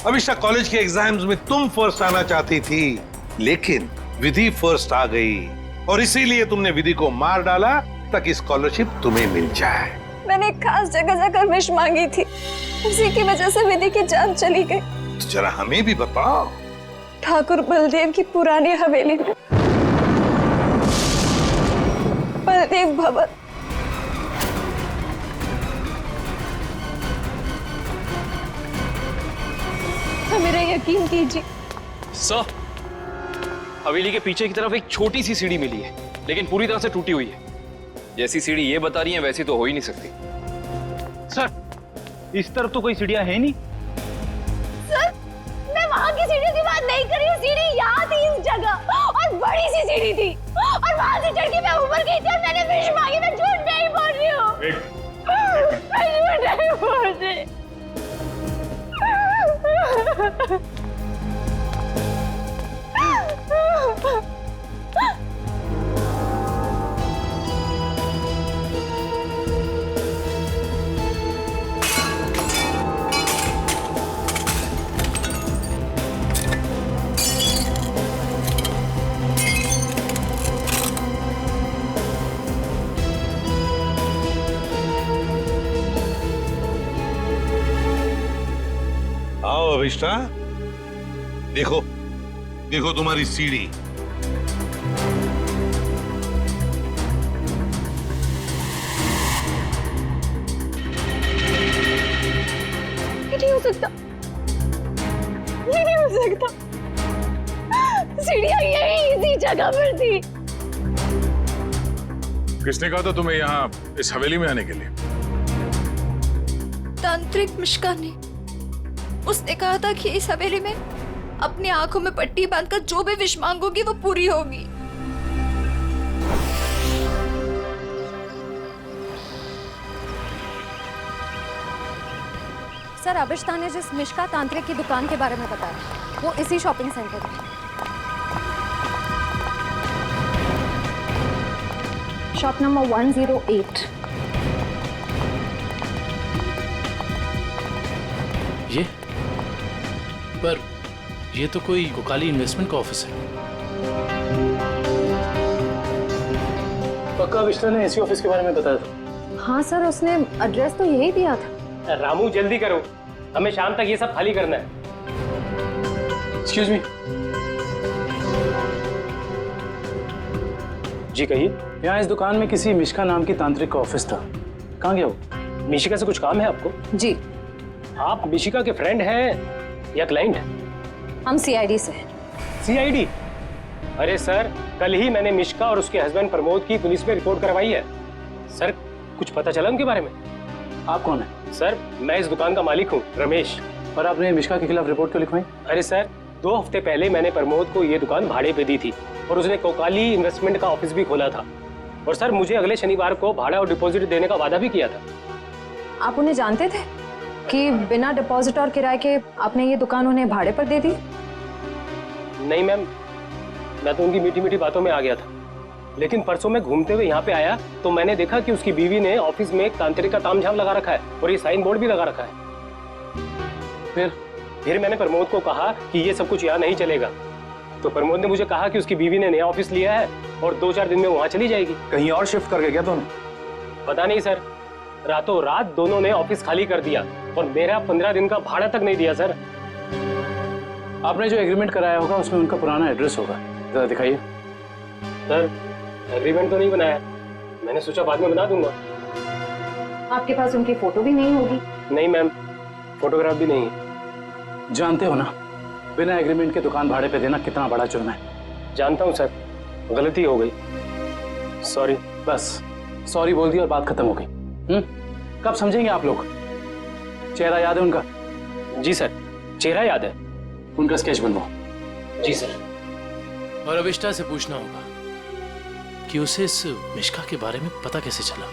अभिष्टा, college के exams में तुम फर्स्ट आना चाहती थी, लेकिन विधि फर्स्ट आ गई और इसीलिए तुमने विधि को मार डाला ताकि स्कॉलरशिप तुम्हें मिल जाए। मैंने एक खास जगह जाकर विश मांगी थी, उसी की वजह से विधि की जान चली गई। तो जरा हमें भी बताओ। ठाकुर बलदेव की पुरानी हवेली में, बलदेव भवन। मेरा यकीन कीजिए सर, हवेली के पीछे की तरफ एक छोटी सी सीढ़ी मिली है, लेकिन पूरी तरह से टूटी हुई है। जैसी सीढ़ी ये बता रही है वैसी तो हो ही नहीं सकती। सर, इस तरफ तो कोई सीढ़ियां है नहीं। सर, मैं वहाँ की सीढ़ी की बात नहीं कर रही हूँ। सीढ़ी यहाँ थी इस जगह, और बड़ी सी सीढ़ी थी, और वहाँ से चढ़ के मैं ऊपर गई थी और मैंने विश मांगी। मैं झूठ नहीं बोल रही हूँ। मैं झूठ नहीं बोल रही। आओ अभिष्टा, देखो देखो तुम्हारी सीढ़ी। ये नहीं हो सकता, ये नहीं हो सकता। सीढ़ियाँ यही इसी जगह पर थी। किसने कहा था तुम्हें यहाँ इस हवेली में आने के लिए? तांत्रिक मिश्का ने। उसने कहा था कि इस हवेली में अपनी आंखों में पट्टी बांधकर जो भी विश मांगोगी वो पूरी होगी। सर, अभिष्टा ने जिस मिश्का तांत्रिक की दुकान के बारे में बताया, वो इसी शॉपिंग सेंटर में, शॉप नंबर 108। ये पर ये तो कोई कोकाली इन्वेस्टमेंट का ऑफिस है। पक्का अभिष्टा ने इसी ऑफिस के बारे में बताया था। हाँ सर, उसने एड्रेस तो यही दिया था। रामू जल्दी करो, हमें शाम तक ये सब खाली करना है। Excuse me. जी कहिए। यहाँ इस दुकान में किसी मिश्का नाम की तांत्रिक का ऑफिस था, कहाँ गया वो? मिशिका से कुछ काम है आपको? जी। आप मिशिका के फ्रेंड हैं या क्लाइंट है? हम सीआईडी से हैं। सीआईडी? अरे सर, कल ही मैंने मिशिका और उसके हस्बैंड प्रमोद की पुलिस में रिपोर्ट करवाई है। सर, कुछ पता चला उनके बारे में? आप कौन है? सर, मैं इस दुकान का मालिक हूँ, रमेश। और आपने मिश्का के खिलाफ रिपोर्ट क्यों लिखवाई? अरे सर, 2 हफ्ते पहले मैंने प्रमोद को ये दुकान भाड़े पे दी थी और उसने कोकाली इन्वेस्टमेंट का ऑफिस भी खोला था। और सर, मुझे अगले शनिवार को भाड़ा और डिपॉजिट देने का वादा भी किया था। आप उन्हें जानते थे कि बिना डिपॉजिट और किराए के आपने ये दुकान उन्हें भाड़े पर दे दी? नहीं मैम, मैं तो उनकी मीठी मीठी बातों में आ गया था, लेकिन परसों मैं घूमते हुए यहाँ पे आया तो मैंने देखा कि उसकी बीवी ने ऑफिस में एक तांत्रिक का तामझाम लगा रखा है और ये साइन बोर्ड भी लगा रखा है। फिर मैंने प्रमोद को कहा कि ये सब कुछ यहाँ नहीं चलेगा, तो प्रमोद ने मुझे कहा कि उसकी बीवी ने नया ऑफिस लिया है और 2-4 दिन में वहाँ चली जाएगी। कहीं और शिफ्ट करके क्या दोनों? पता नहीं सर, रातों रात दोनों ने ऑफिस खाली कर दिया और मेरा 15 दिन का भाड़ा तक नहीं दिया। सर, आपने जो एग्रीमेंट कराया होगा उसमें उनका पुराना एड्रेस होगा, जरा दिखाइए। सर, एग्रीमेंट तो नहीं बनाया, मैंने सोचा बाद में बना दूंगा। आपके पास उनकी फोटो भी नहीं होगी? नहीं मैम, फोटोग्राफ भी नहीं है। जानते हो ना, बिना एग्रीमेंट के दुकान भाड़े पे देना कितना बड़ा जुर्म है। जानता हूँ सर, गलती हो गई, सॉरी। बस सॉरी बोल दी और बात खत्म हो गई। कब समझेंगे आप लोग? चेहरा याद है उनका? जी सर, चेहरा याद है। उनका स्केच बनवाओ। जी सर। और अभिष्टा से पूछना होगा कि उसे इस मिश्का के बारे में पता कैसे चला।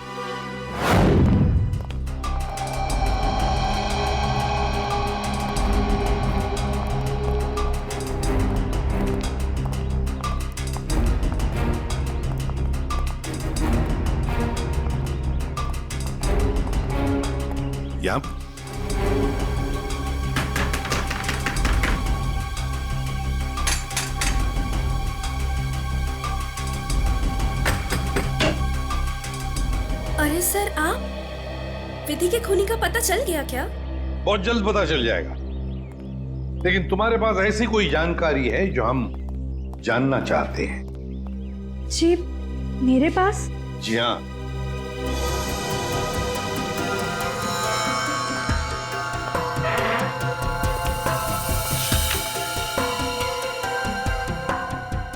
सर आप विधि के खूनी का पता चल गया क्या? बहुत जल्द पता चल जाएगा, लेकिन तुम्हारे पास ऐसी कोई जानकारी है जो हम जानना चाहते हैं? जी मेरे पास? जी हाँ।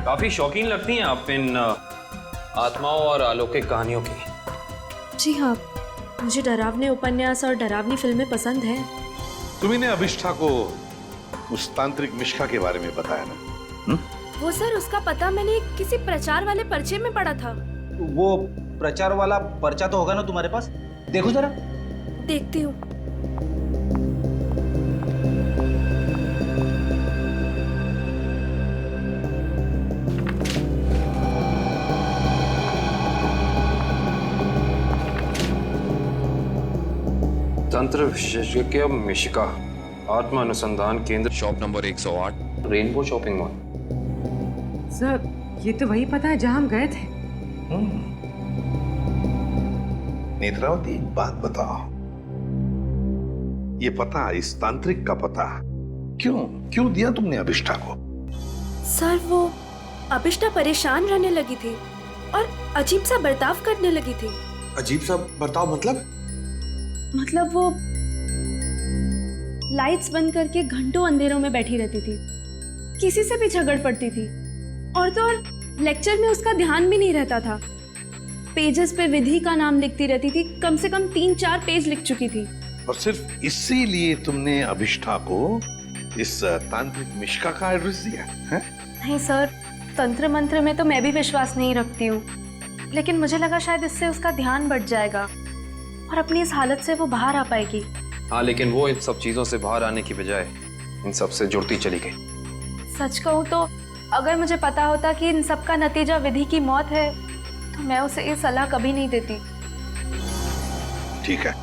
काफी शौकीन लगती हैं आप इन आत्माओं और अलौकिक कहानियों की। जी हाँ, मुझे डरावने उपन्यास और डरावनी फिल्में पसंद हैं। तुम्ही ने अभिष्ठा को उस तांत्रिक मिश्का के बारे में बताया ना? वो सर, उसका पता मैंने किसी प्रचार वाले पर्चे में पढ़ा था। वो प्रचार वाला पर्चा तो होगा ना तुम्हारे पास? देखो जरा। देखती हूँ। तंत्र विशेषज्ञ मिशिका, आत्मा अनुसंधान केंद्र, shop number 108, rainbow shopping mall. Sir ये तो वही पता है जहां हम गए थे। नेत्रावती, एक बात बताओ, ये पता, इस तांत्रिक का पता क्यों दिया तुमने अभिष्ठा को? सर वो अभिष्ठा परेशान रहने लगी थी और अजीब सा बर्ताव करने लगी थी। अजीब सा बर्ताव मतलब वो लाइट्स बंद करके घंटों अंधेरों में बैठी रहती थी, किसी से भी झगड़ पड़ती थी, और तो और लेक्चर में उसका ध्यान भी नहीं रहता था। पेजेस पे विधि का नाम लिखती रहती थी, कम से कम 3-4 पेज लिख चुकी थी। और सिर्फ इसीलिए तुमने अभिष्ठा को इस तांत्रिक मिश्का का एड्रेस दिया है? नहीं सर, तंत्र मंत्र में तो मैं भी विश्वास नहीं रखती हूँ, लेकिन मुझे लगा शायद इससे उसका ध्यान बढ़ जाएगा और अपनी इस हालत से वो बाहर आ पाएगी। हाँ, लेकिन वो इन सब चीजों से बाहर आने की बजाय इन सब से जुड़ती चली गई। सच कहूँ तो अगर मुझे पता होता कि इन सब का नतीजा विधि की मौत है, तो मैं उसे ये सलाह कभी नहीं देती। ठीक है,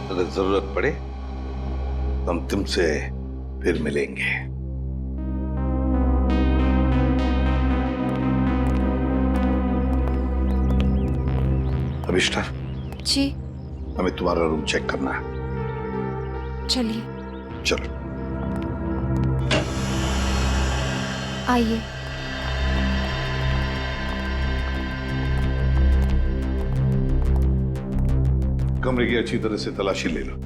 अगर जरूरत पड़े तो हम तुमसे फिर मिलेंगे। अभिष्ठा जी हमें तुम्हारा रूम चेक करना है। चलिए। चलो आइए। कमरे की अच्छी तरह से तलाशी ले लो।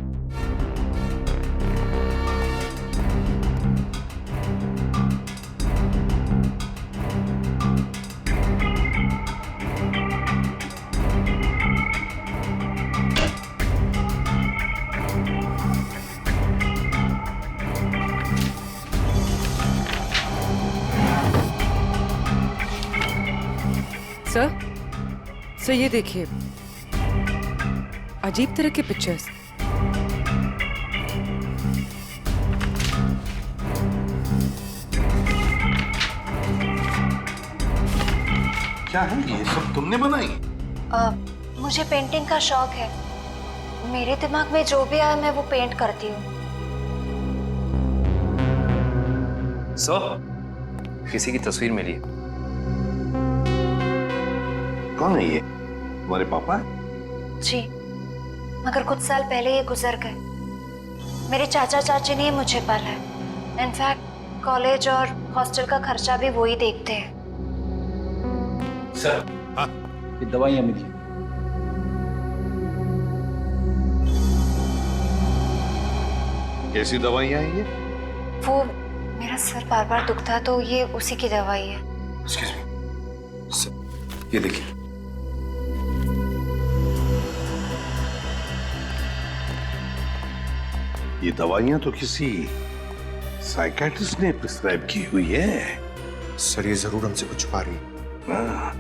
सर ये देखिए, अजीब तरह के पिक्चर्स। क्या है ये सब तुमने बनाई? मुझे पेंटिंग का शौक है, मेरे दिमाग में जो भी आए मैं वो पेंट करती हूँ। सर, किसी की तस्वीर मिली है। कौन है ये? तुम्हारे पापा? जी, मगर कुछ साल पहले ये गुजर गए। मेरे चाचा चाची ने मुझे पाला है। इनफैक्ट कॉलेज और हॉस्टल का खर्चा भी वो ही देखते हैं। सर, हाँ? ये दवाइयाँ मिली। कैसी दवाइयाँ हैं ये? वो मेरा सर बार बार दुखता है तो ये उसी की दवाई है। Excuse me. सर, ये देखिए। ये दवाइयाँ तो किसी साइकियाट्रिस्ट ने प्रिस्क्राइब की हुई है। सर, ये जरूर हमसे कुछ छुपा रही है। हाँ।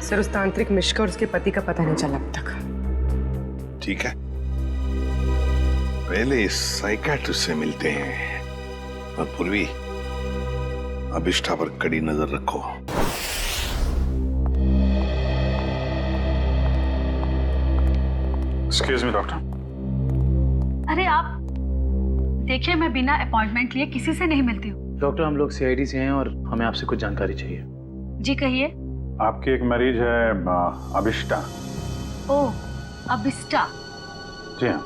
सर, उस तांत्रिक मिश्का और उसके पति का पता नहीं चला अब तक। ठीक है, पहले इस साइकियाट्रिस्ट से मिलते हैं और पूर्वी अभिष्ठा पर कड़ी नजर रखो। Excuse me doctor. अरे आप देखिए, मैं बिना अपॉइंटमेंट लिए किसी से नहीं मिलती हूँ। डॉक्टर, हम लोग सीआईडी से हैं और हमें आपसे कुछ जानकारी चाहिए। जी कहिए। आपकी एक मरीज है अभिष्टा। ओह, अभिष्टा। जी हाँ।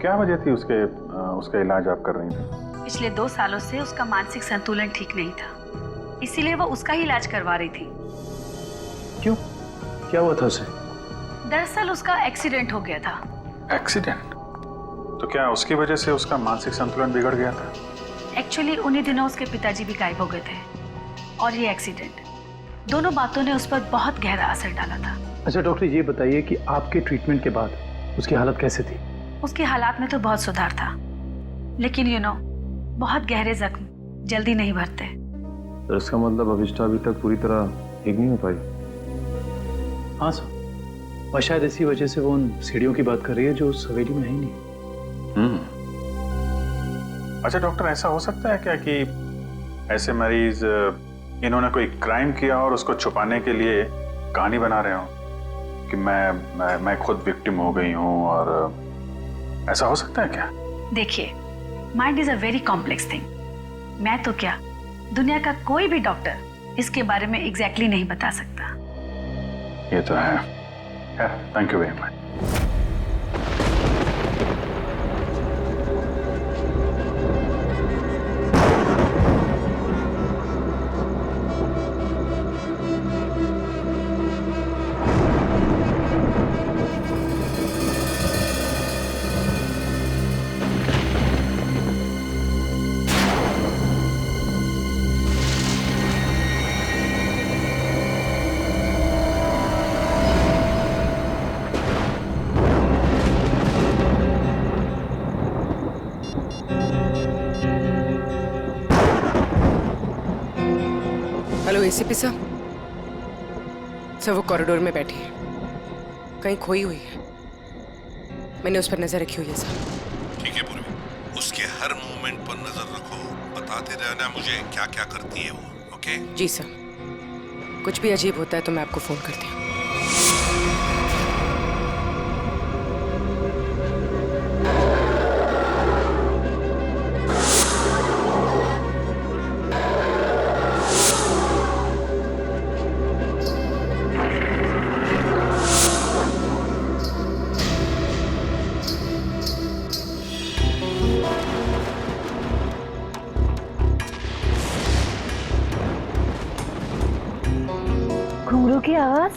क्या वजह थी उसका इलाज आप कर रही थी? पिछले 2 सालों से उसका मानसिक संतुलन ठीक नहीं था, इसीलिए वो उसका ही इलाज करवा रही थी। क्यों? क्या हुआ था उसे? दरअसल उसका एक्सीडेंट हो गया था। एक्सीडेंट? तो क्या उसकी वजह से उसका मानसिक संतुलन बिगड़ गया था? एक्चुअली उन्हीं दिनों उसके पिताजी भी गायब हो गए थे और ये एक्सीडेंट, दोनों बातों ने उस पर बहुत गहरा असर डाला था। अच्छा डॉक्टर, ये बताइए कि आपके ट्रीटमेंट के बाद उसकी हालत कैसे थी? उसकी हालात में तो बहुत सुधार था, लेकिन बहुत गहरे जख्म जल्दी नहीं भरते। तो इसका मतलब अभिष्टा अभी तक पूरी तरह ठीक नहीं हो पाई? हाँ सर, और शायद इसी वजह से वो उन सीढ़ियों की बात कर रही है जो उस हवेली में है ही नहीं। अच्छा डॉक्टर, ऐसा हो सकता है क्या कि ऐसे मरीज इन्होंने कोई क्राइम किया और उसको छुपाने के लिए कहानी बना रहे हो कि मैं खुद विक्टिम हो गई हूँ, और ऐसा हो सकता है क्या? देखिए, mind is a very complex thing. मैं तो क्या, दुनिया का कोई भी डॉक्टर इसके बारे में एग्जैक्टली नहीं बता सकता। ये तो है। Thank you very much. Hello ACP साहब। सर, वो कॉरिडोर में बैठी है, कहीं खोई हुई है। मैंने उस पर नजर रखी हुई है सर। ठीक है पूर्वी, उसके हर मूवमेंट पर नजर रखो, बताते रहना मुझे क्या क्या करती है वो। ओके? जी सर, कुछ भी अजीब होता है तो मैं आपको फोन करती हूँ। घुंघरू की आवाज।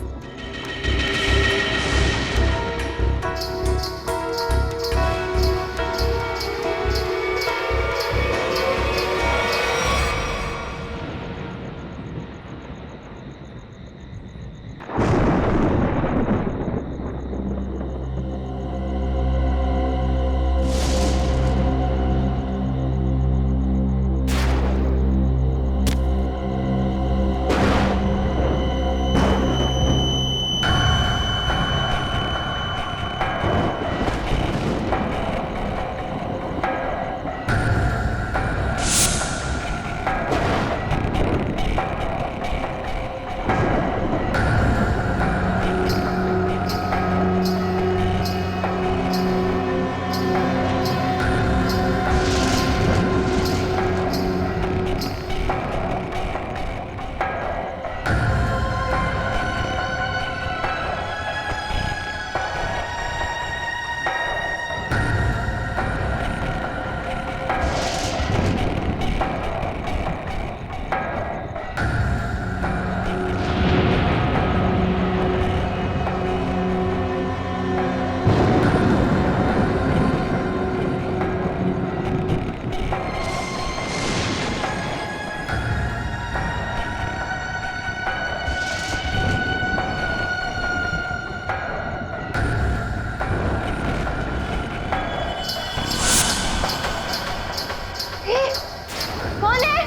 कौन है?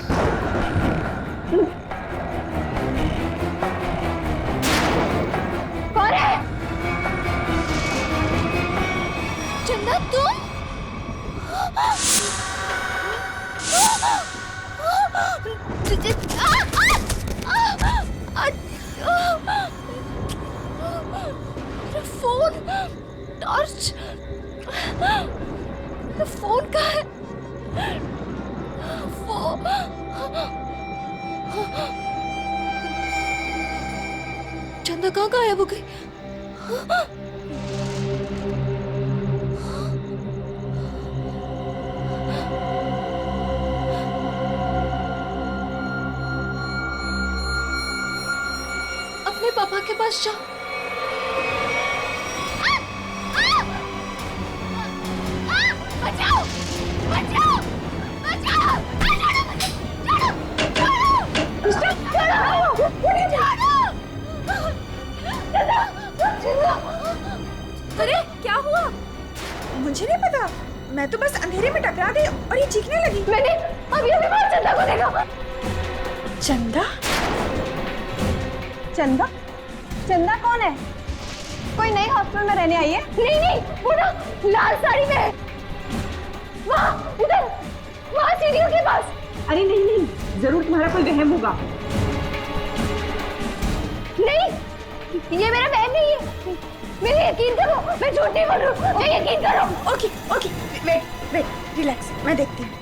कौन है? चंदा, तुम? मेरा फोन, टॉर्च, मेरा फोन कहाँ है? फोन चंदा कहाँ गायब हो गई? अपने पापा के पास जाओ। बचाओ बचाओ बचाओ! अरे क्या हुआ? मुझे नहीं पता, मैं तो बस अंधेरे में टकरा गई और ये चीखने लगी। मैंने अभी बाहर चंदा को देखा। चंदा? चंदा? चंदा कौन है? कोई नई हॉस्टल में रहने आई है? नहीं नहीं, वो ना लाल साड़ी में है। वहाँ उधर, वहाँ सीढ़ियों के पास। अरे नहीं नहीं, जरूर तुम्हारा कोई वहम होगा। नहीं, ये मेरा बहन नहीं है। मेरे यकीन करो, मैं झूठ नहीं बोल रही हूँ। मैं यकीन करो। Okay okay, wait wait, relax, मैं देखती हूँ।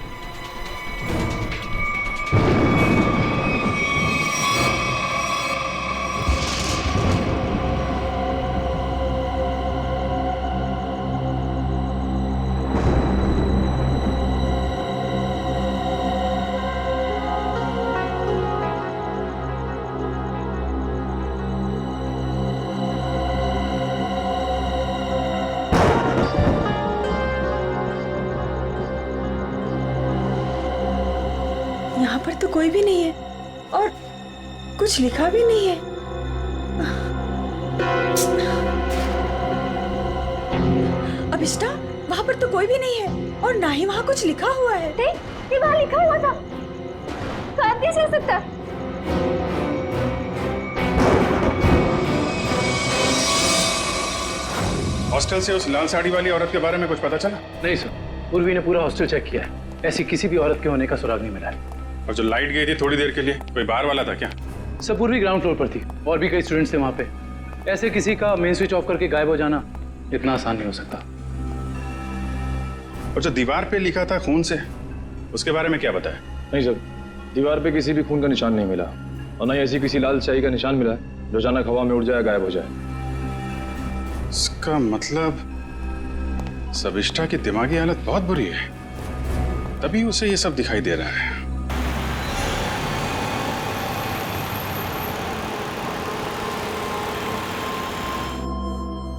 यहाँ पर तो कोई भी नहीं है और कुछ लिखा भी नहीं है। अभिष्टा, वहाँ पर तो कोई भी नहीं है और ना ही वहाँ कुछ लिखा हुआ है। ये वहाँ लिखा हुआ था, तो कैसे हो सकता? हॉस्टल से उस लाल साड़ी वाली औरत के बारे में कुछ पता चला? नहीं सर, उर्वी ने पूरा हॉस्टल चेक किया है, ऐसी किसी भी औरत के होने का सुराग नहीं मिला है। और जो लाइट गई थी थोड़ी देर के लिए, कोई बाहर वाला था क्या? सब पूर्वी ग्राउंड फ्लोर पर थी और भी कई स्टूडेंट्स थे वहाँ पे। ऐसे किसी का मेन स्विच ऑफ करके गायब हो जाना इतना आसान नहीं हो सकता। और जो दीवार पे लिखा था खून से, उसके बारे में क्या बताया? नहीं सर, दीवार पे किसी भी खून का निशान नहीं मिला और न ही ऐसी किसी लाल स्याही का निशान मिला है जो अचानक हवा में उड़ जाए, गायब हो जाए। इसका मतलब सविष्टा की दिमागी हालत बहुत बुरी है, तभी उसे ये सब दिखाई दे रहा है।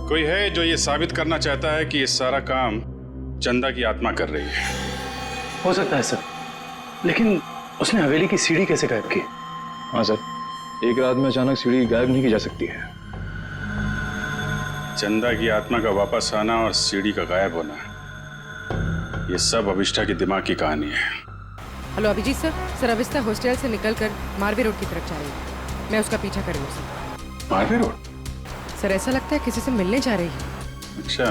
कोई है जो ये साबित करना चाहता है कि ये सारा काम चंदा की आत्मा कर रही है। हो सकता है सर, लेकिन उसने हवेली की सीढ़ी कैसे गायब की? हाँ सर, एक रात में अचानक सीढ़ी गायब नहीं की जा सकती है। चंदा की आत्मा का वापस आना और सीढ़ी का गायब होना, ये सब अभिष्टा की दिमाग की कहानी है। हेलो अभिजीत सर, अभिष्टा हॉस्टल से निकलकर मारवे रोड की तरफ जा रही है। मैं उसका पीछा कर रही हूँ सर। मारवे रोड? सर ऐसा लगता है किसी से मिलने जा रही है। अच्छा,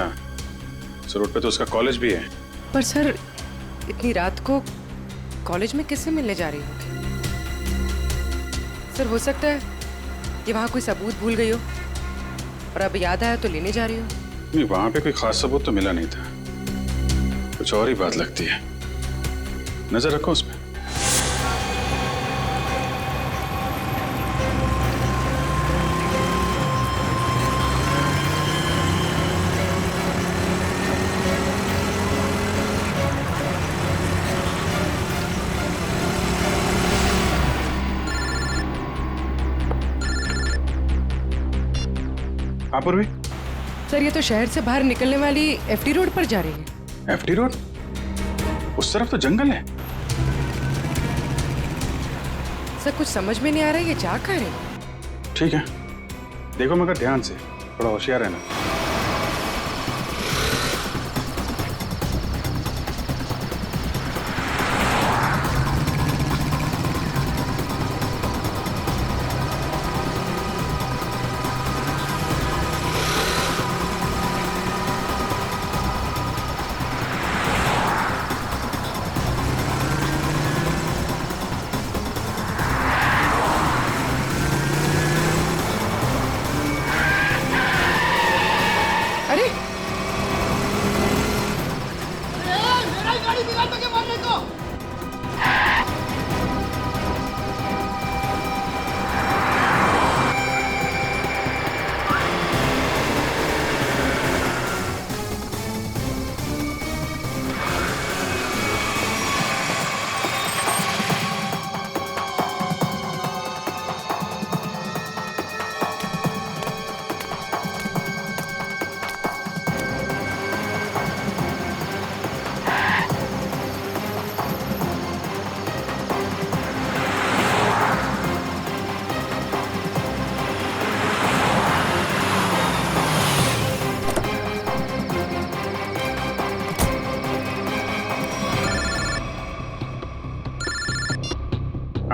इस रोड पे तो उसका कॉलेज भी है। पर सर इतनी रात को कॉलेज में किससे मिलने जा रही होगी? सर हो सकता है कि वहाँ कोई सबूत भूल गई हो और अब याद आया तो लेने जा रही हो। नहीं, वहाँ पे कोई खास सबूत तो मिला नहीं था, कुछ और ही बात लगती है। नजर रखो उस पर। पूर्वी सर ये तो शहर से बाहर निकलने वाली एफडी रोड पर जा रही है। FD road? उस तरफ तो जंगल है। सर कुछ समझ में नहीं आ रहा है ये जा कहाँ रही है। ठीक है, देखो मगर ध्यान से, थोड़ा होशियार रहना।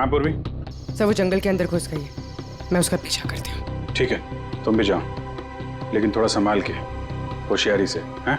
हाँ पूर्वी। सर वो जंगल के अंदर घुस गई है, मैं उसका पीछा करती हूँ। ठीक है, तुम भी जाओ, लेकिन थोड़ा संभाल के, होशियारी से, हैं?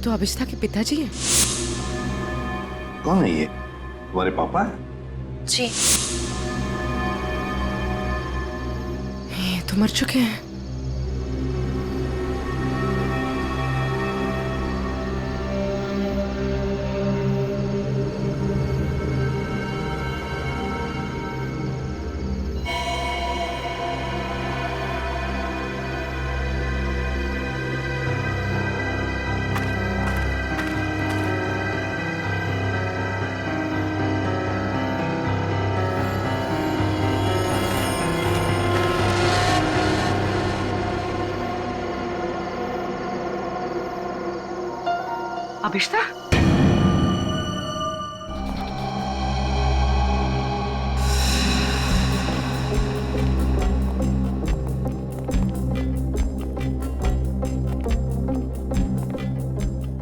तो अभिष्ठा के पिताजी हैं। कौन है ये? तुम्हारे पापा है? जी। ये तो मर चुके हैं। अभिष्ठा,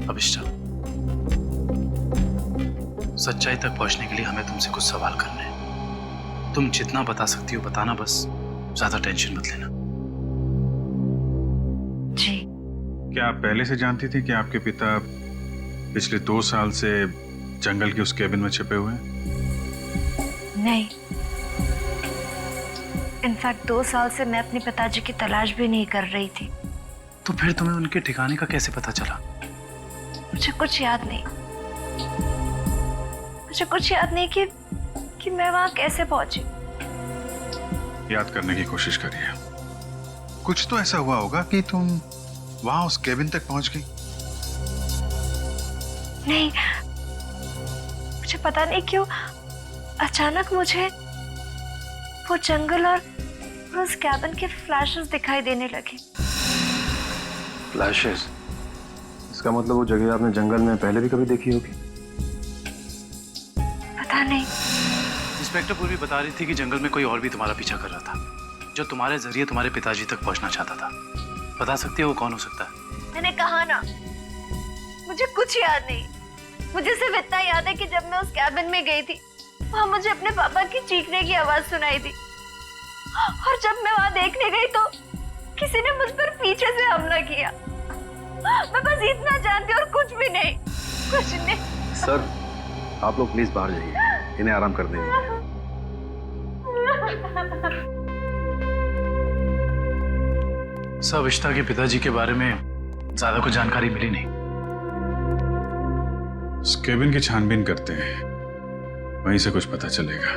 अभिष्ठा, सच्चाई तक पहुंचने के लिए हमें तुमसे कुछ सवाल करने हैं। तुम जितना बता सकती हो बताना, बस ज्यादा टेंशन मत लेना। जी। क्या आप पहले से जानती थी कि आपके पिता पिछले 2 साल से जंगल के उस केबिन में छिपे हुए हैं? नहीं, इनफैक्ट 2 साल से मैं अपने पिताजी की तलाश भी नहीं कर रही थी। तो फिर तुम्हें उनके ठिकाने का कैसे पता चला? मुझे कुछ याद नहीं, मुझे कुछ याद नहीं कि मैं वहां कैसे पहुंची। याद करने की कोशिश करिए। कुछ तो ऐसा हुआ होगा कि तुम वहां उस केबिन तक पहुंच गई। नहीं, मुझे पता नहीं क्यों अचानक मुझे वो जंगल और उस कैबिन के फ्लैशेस दिखाई देने लगे। फ्लैशेस? इसका मतलब वो जगह आपने जंगल में पहले भी कभी देखी होगी। पता नहीं। इंस्पेक्टर पूर्वी बता रही थी कि जंगल में कोई और भी तुम्हारा पीछा कर रहा था, जो तुम्हारे जरिए तुम्हारे पिताजी तक पहुंचना चाहता था। बता सकती हो वो कौन हो सकता है? मैंने कहा ना, मुझे कुछ याद नहीं। मुझे सिर्फ इतना याद है कि जब मैं उस कैबिन में गई थी, वहां मुझे अपने पापा की चीखने की आवाज सुनाई दी, और जब मैं वहां देखने गई तो किसी ने मुझ पर पीछे से हमला किया। मैं बस इतना जानती हूँ और कुछ भी नहीं, कुछ नहीं। सर, आप लोग प्लीज बाहर जाइए, इन्हें आराम कर देंगे। सर, अभिष्टा के पिताजी के बारे में ज्यादा कुछ जानकारी मिली नहीं। उस केबिन की छानबीन करते हैं, वहीं से कुछ पता चलेगा।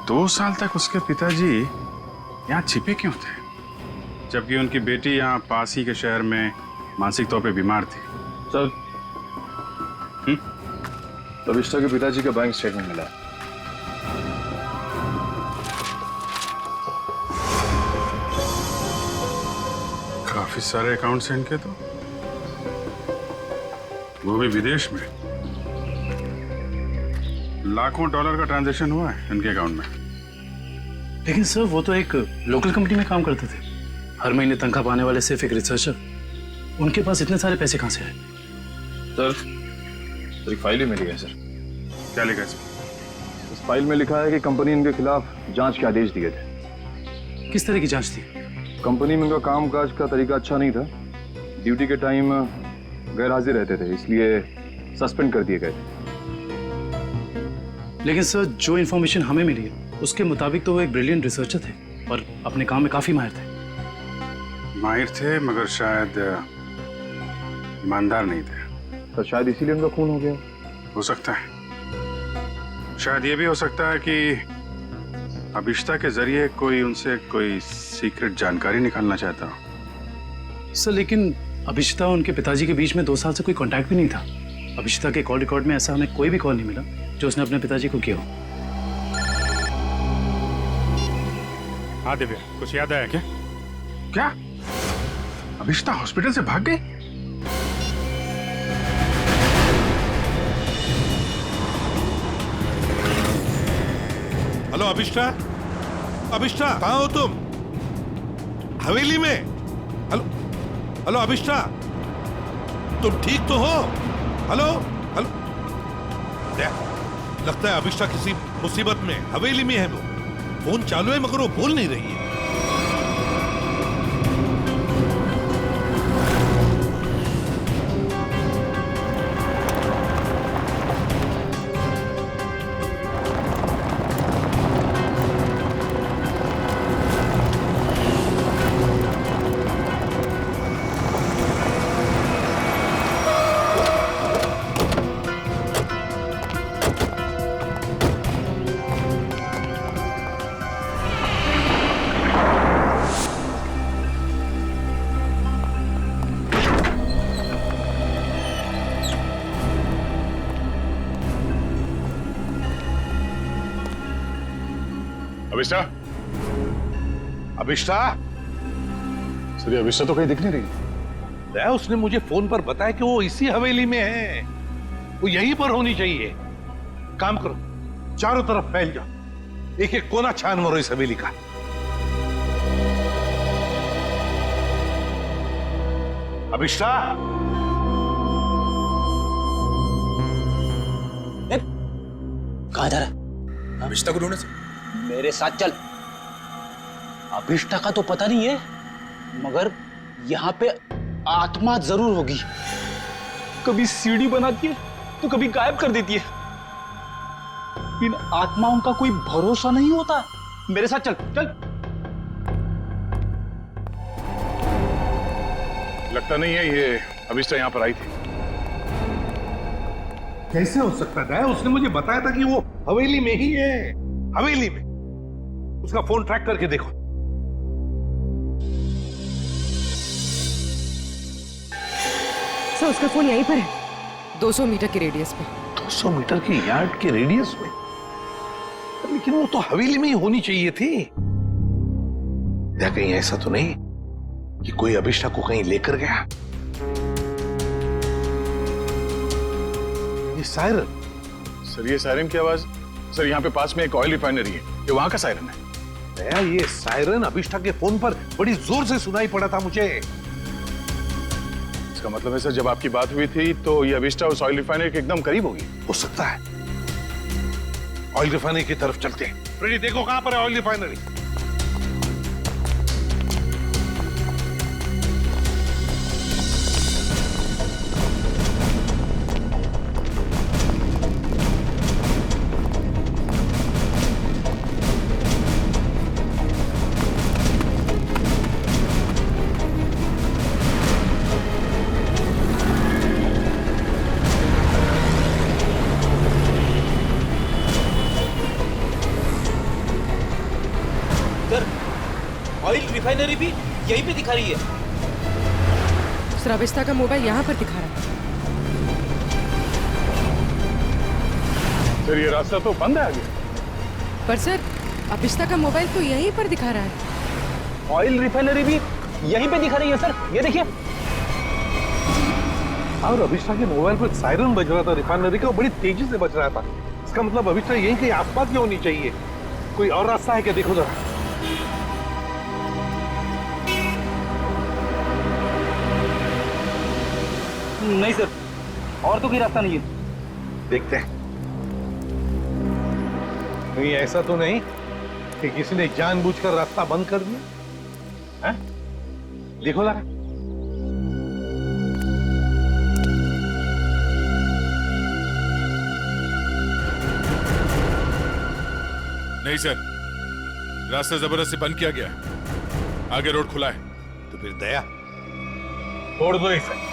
2 साल तक उसके पिताजी यहाँ छिपे क्यों थे, जबकि उनकी बेटी यहाँ पास ही के शहर में मानसिक तौर पे बीमार थी? सर, अभिष्टा के पिताजी का बैंक स्टेटमेंट मिला। काफी सारे अकाउंट्स हैं इनके तो, वो भी विदेश में। लाखों डॉलर का ट्रांजैक्शन हुआ है इनके अकाउंट में। लेकिन सर, वो तो एक लोकल कंपनी में काम करते थे, हर महीने तनख्वाह पाने वाले सिर्फ एक रिसर्चर। उनके पास इतने सारे पैसे कहां से आए? सर, एक फाइल ही मिली है सर। क्या लिखा है इसमें? इस फाइल में लिखा है कि कंपनी इनके खिलाफ जांच के आदेश दिए थे। किस तरह की जांच थी? कंपनी में इनका कामकाज का तरीका अच्छा नहीं था, ड्यूटी के टाइम गैर हाजिर रहते थे, इसलिए सस्पेंड कर दिए गए थे। लेकिन सर, जो इन्फॉर्मेशन हमें मिली है उसके मुताबिक तो वो एक ब्रिलियंट रिसर्चर थे और अपने काम में काफी माहिर थे। माहिर थे, मगर शायद ईमानदार नहीं थे। तो शायद इसीलिए उनका खून हो गया। हो सकता है। शायद ये भी हो सकता है कि अभिष्टा के जरिए कोई उनसे कोई सीक्रेट जानकारी निकालना चाहता हो। सर, लेकिन अभिष्टा और उनके पिताजी के बीच में 2 साल से कोई कांटेक्ट भी नहीं था। अभिष्टा के कॉल रिकॉर्ड में ऐसा हमें कोई भी कॉल नहीं मिला जो उसने अपने पिताजी को किया हो। हाँ दिव्या, कुछ याद आया क्या? क्या अभिष्टा हॉस्पिटल से भाग गई? हेलो अभिष्टा, अभिष्टा कहाँ हो तुम? हवेली में? हेलो हेलो अभिष्टा, तुम ठीक तो हो? हेलो हेलो, लगता है अभिष्टा किसी मुसीबत में हवेली में है। वो फोन चालू है मगर वो बोल नहीं रही है। अभिष्टा, अभिष्टा, सर ये अभिष्टा तो कहीं दिख नहीं रही। उसने मुझे फोन पर बताया कि वो इसी हवेली में है, वो यहीं पर होनी चाहिए। काम करो, चारों तरफ फैल जाओ, एक एक कोना छान मारो इस हवेली का। अभिष्टा, कहाँ जा रहा है? अभिष्टा को ढूंढने से। मेरे साथ चल। अभिष्टा का तो पता नहीं है, मगर यहाँ पे आत्मा जरूर होगी। कभी सीढ़ी बनाती है तो कभी गायब कर देती है। इन आत्माओं का कोई भरोसा नहीं होता। मेरे साथ चल चल। लगता नहीं है ये अभिष्टा यहाँ पर आई थी। कैसे हो सकता है? उसने मुझे बताया था कि वो हवेली में ही है, हवेली में। उसका फोन ट्रैक करके देखो। सर उसका फोन यहीं पर है, 200 मीटर की रेडियस पे। 200 मीटर की यार्ड के रेडियस में? लेकिन वो तो हवेली में ही होनी चाहिए थी। या कहीं ऐसा तो नहीं कि कोई अभिष्टा को कहीं लेकर गया? ये सायरन। सर ये सायरन की आवाज, सर यहाँ पे पास में एक ऑयल रिफाइनरी है, ये वहां का सायरन है। दया, ये सायरन अभिष्टा के फोन पर बड़ी जोर से सुनाई पड़ा था मुझे। इसका मतलब है सर जब आपकी बात हुई थी तो ये अभिष्टा उस ऑयल रिफाइनरी के एकदम करीब होगी। हो सकता है। ऑयल रिफाइनरी की तरफ चलते हैं। फ्रेडी देखो कहां पर है ऑयल रिफाइनरी। ऑयल रिफाइनरी भी यहीं पे दिखा रही है। सर अभिष्टा का मोबाइल यहाँ पर दिखा रहा है। सर ये रास्ता तो बंद है आगे। पर सर अभिष्टा का मोबाइल तो यहीं पर दिखा रहा है। ऑयल रिफाइनरी भी यहीं पे दिखा रही है सर, ये देखिए। और अभिष्टा के मोबाइल पर सायरन बज रहा था रिफाइनरी का, बड़ी तेजी से बज रहा था। इसका मतलब अभिष्टा यहीं कहीं आसपास की होनी चाहिए। कोई और रास्ता है क्या? देखो जरा। नहीं सर, और तो कोई रास्ता नहीं है। देखते हैं। कहीं ऐसा तो नहीं कि किसी ने जानबूझकर रास्ता बंद कर दिया है? देखो जरा। नहीं सर, रास्ता जबरदस्ती बंद किया गया, आगे रोड खुला है। तो फिर दया छोड़ दो इसे।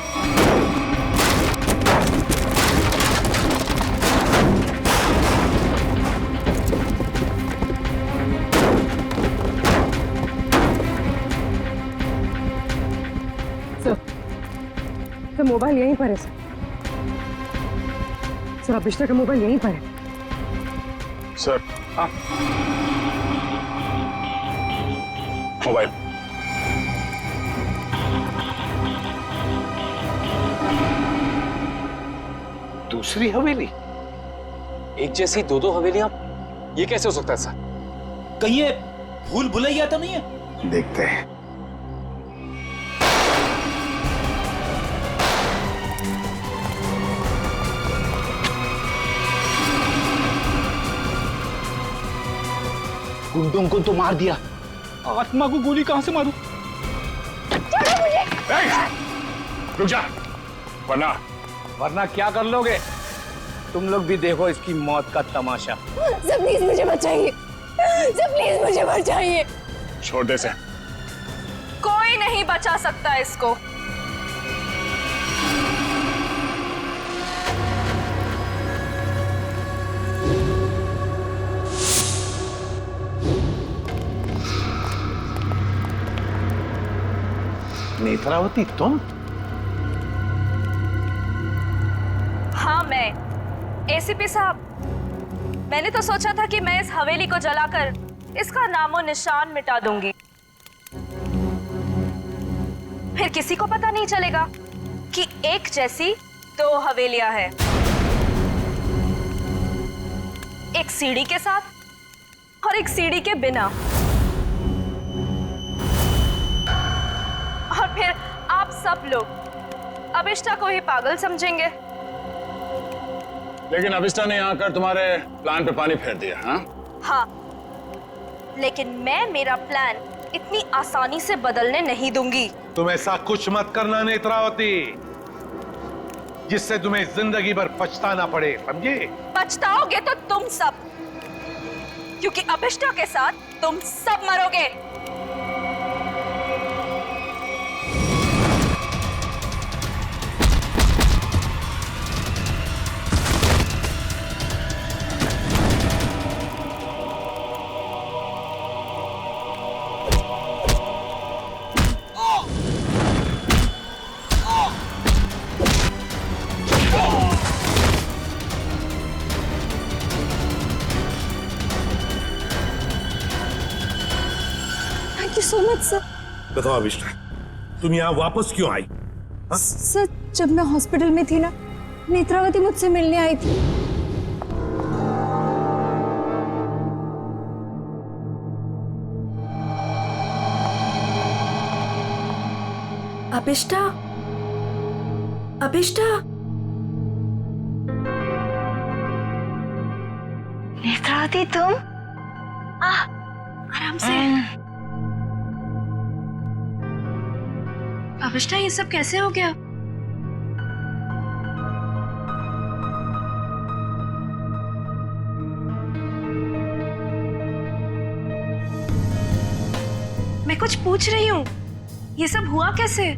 सर मोबाइल यहीं पर है सर। सर अभिष्टा का मोबाइल यहीं पर है। सर हाँ मोबाइल। दूसरी हवेली? एक जैसी दो दो हवेलियां, ये कैसे हो सकता है सर? कहीं ये भूल भुलैया तो नहीं है? देखते हैं। गुंडों को तो मार दिया, आत्मा को गोली कहां से मारूं? छोड़ो मुझे। रुक जा, वरना क्या कर लोगे? तुम लोग भी देखो इसकी मौत का तमाशा। सर प्लीज मुझे बचाइए, सर प्लीज मुझे बचाइए। छोटे से कोई नहीं बचा सकता इसको। नेत्रावती तुम? हाँ मैं। एसीपी साहब, मैंने तो सोचा था कि मैं इस हवेली को जलाकर इसका नामो निशान मिटा दूंगी, फिर किसी को पता नहीं चलेगा कि एक जैसी दो हवेलियां हैं, एक सीढ़ी के साथ और एक सीढ़ी के बिना। और फिर आप सब लोग अभिष्टा को ही पागल समझेंगे। लेकिन अभिष्टा ने यहाँ आकर तुम्हारे प्लान पे पानी फेर दिया। हाँ, लेकिन मैं मेरा प्लान इतनी आसानी से बदलने नहीं दूंगी। तुम ऐसा कुछ मत करना नेत्रावती जिससे तुम्हें जिंदगी भर पछताना पड़े, समझे? पछताओगे तो तुम सब, क्योंकि अभिष्टा के साथ तुम सब मरोगे। Thank you so much sir. बताओ अभिष्टा, तुम यहाँ वापस क्यों आई? सर जब मैं हॉस्पिटल में थी ना, नेत्रावती मुझसे मिलने आई थी। अभिष्टा, अभिष्टा, नेत्रावती तुम? आराम से। अभिष्टा, ये सब कैसे हो गया? मैं कुछ पूछ रही हूँ, ये सब हुआ कैसे?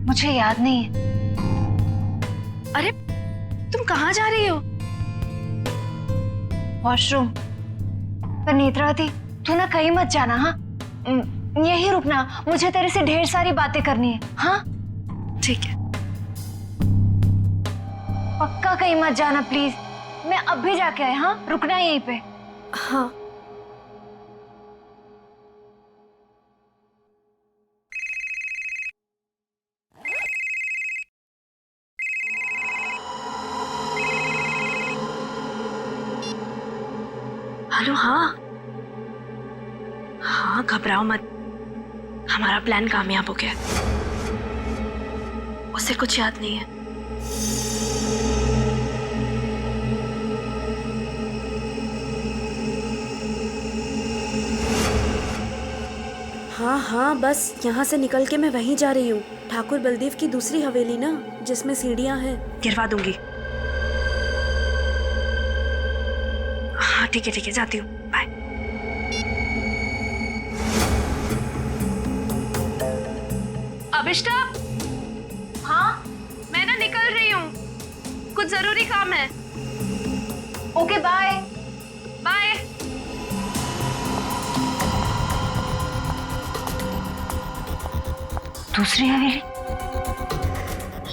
मुझे याद नहीं है। अरे तुम कहाँ जा रही हो? वॉशरूम। पर नेत्रावती तू ना कहीं मत जाना, हाँ? यहीं रुकना, मुझे तेरे से ढेर सारी बातें करनी है। हाँ ठीक है। पक्का कहीं मत जाना प्लीज। मैं अब भी जाके आए, हाँ? रुकना यहीं पे। हाँ। हेलो। हाँ हाँ, घबराओ मत, हमारा प्लान कामयाब हो गया। उसे कुछ याद नहीं है। हाँ हाँ, बस यहाँ से निकल के मैं वहीं जा रही हूँ, ठाकुर बलदेव की दूसरी हवेली ना, जिसमें सीढ़ियाँ हैं। गिरवा दूंगी। हाँ ठीक है, जाती हूँ। बाय। अभिष्टा। हाँ मैं ना निकल रही हूँ, कुछ जरूरी काम है। Okay bye. बाय। दूसरी हवेली?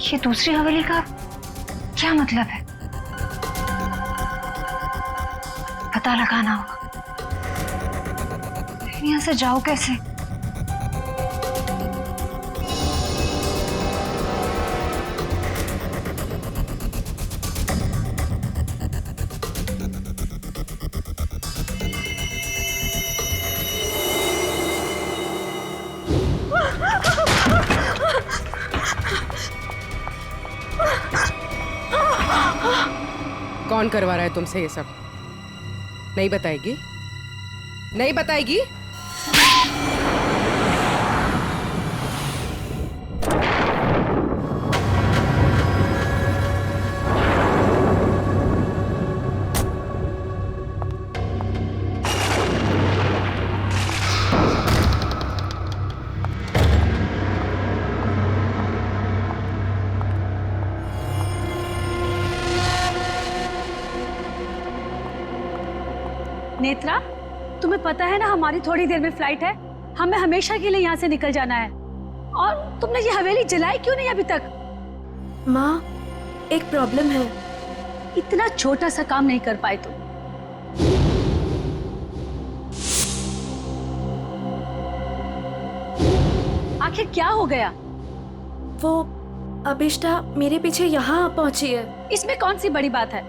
ये दूसरी हवेली का क्या मतलब है? पता लगाना होगा। यहाँ से जाओ कैसे? कौन करवा रहा है तुमसे ये सब? नहीं बताएगी? नहीं बताएगी? नेत्रा, तुम्हें पता है ना हमारी थोड़ी देर में फ्लाइट है, हमें हमेशा के लिए यहाँ से निकल जाना है। और तुमने ये हवेली जलाई क्यों नहीं अभी तक? माँ, एक प्रॉब्लम है। इतना छोटा सा काम नहीं कर पाए तुम। आखिर क्या हो गया? वो अभिष्टा मेरे पीछे यहाँ पहुंची है। इसमें कौन सी बड़ी बात है?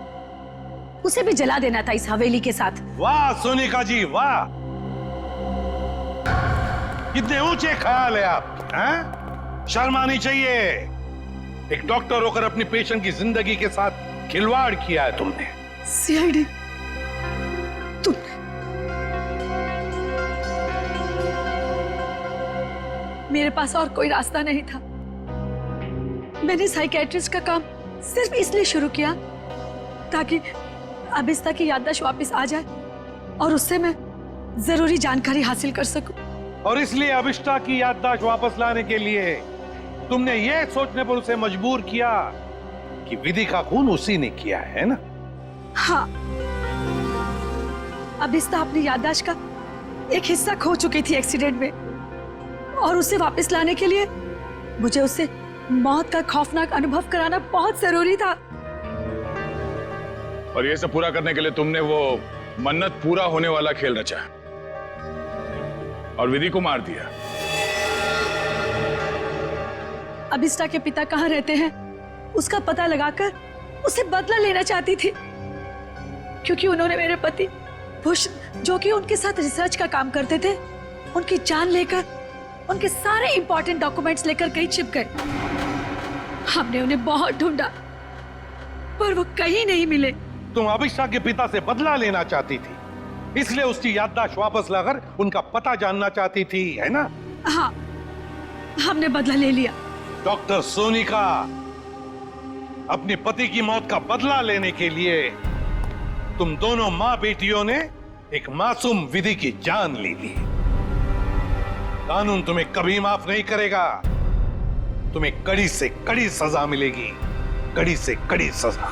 उसे भी जला देना था इस हवेली के साथ। वाह सोनिका जी, वाह! कितने ऊंचे ख्याल है आप, हैं? शर्म आनी चाहिए। एक डॉक्टर होकर अपनी पेशेंट की जिंदगी के साथ खिलवाड़ किया है तुमने। सीआईडी, तुम मेरे पास और कोई रास्ता नहीं था। मैंने साइकियाट्रिस्ट का काम सिर्फ इसलिए शुरू किया ताकि अभिष्टा की याददाश्त वापस आ जाए और उससे मैं जरूरी जानकारी हासिल कर सकूं। और इसलिए अभिष्टा की याददाश्त वापस लाने के लिए तुमने ये सोचने पर उसे मजबूर किया कि विधि का खून उसी ने किया है ना? हाँ, अभिष्टा अपनी याददाश्त का एक हिस्सा खो चुकी थी एक्सीडेंट में, और उसे वापस लाने के लिए मुझे उससे मौत का खौफनाक अनुभव कराना बहुत जरूरी था। और ये सब पूरा करने के लिए तुमने वो मन्नत पूरा होने वाला खेल रचा और विधि को मार दिया। अभिष्टा के पिता कहाँ रहते हैं उसका पता लगाकर उसे बदला लेना चाहती थी, क्योंकि उन्होंने मेरे पति बुश, जो कि उनके साथ रिसर्च का काम करते थे, उनकी जान लेकर उनके सारे इंपॉर्टेंट डॉक्यूमेंट्स लेकर कहीं छिप गए। हमने उन्हें बहुत ढूंढा पर वो कहीं नहीं मिले। तुम अभिषा के पिता से बदला लेना चाहती थी, इसलिए उसकी याददाश्त वापस लाकर उनका पता जानना चाहती थी, है ना? हाँ, हमने बदला ले लिया। डॉक्टर सोनिका, अपने पति की मौत का बदला लेने के लिए तुम दोनों मां बेटियों ने एक मासूम विधि की जान ले ली। कानून तुम्हें कभी माफ नहीं करेगा। तुम्हें कड़ी से कड़ी सजा मिलेगी, कड़ी से कड़ी सजा।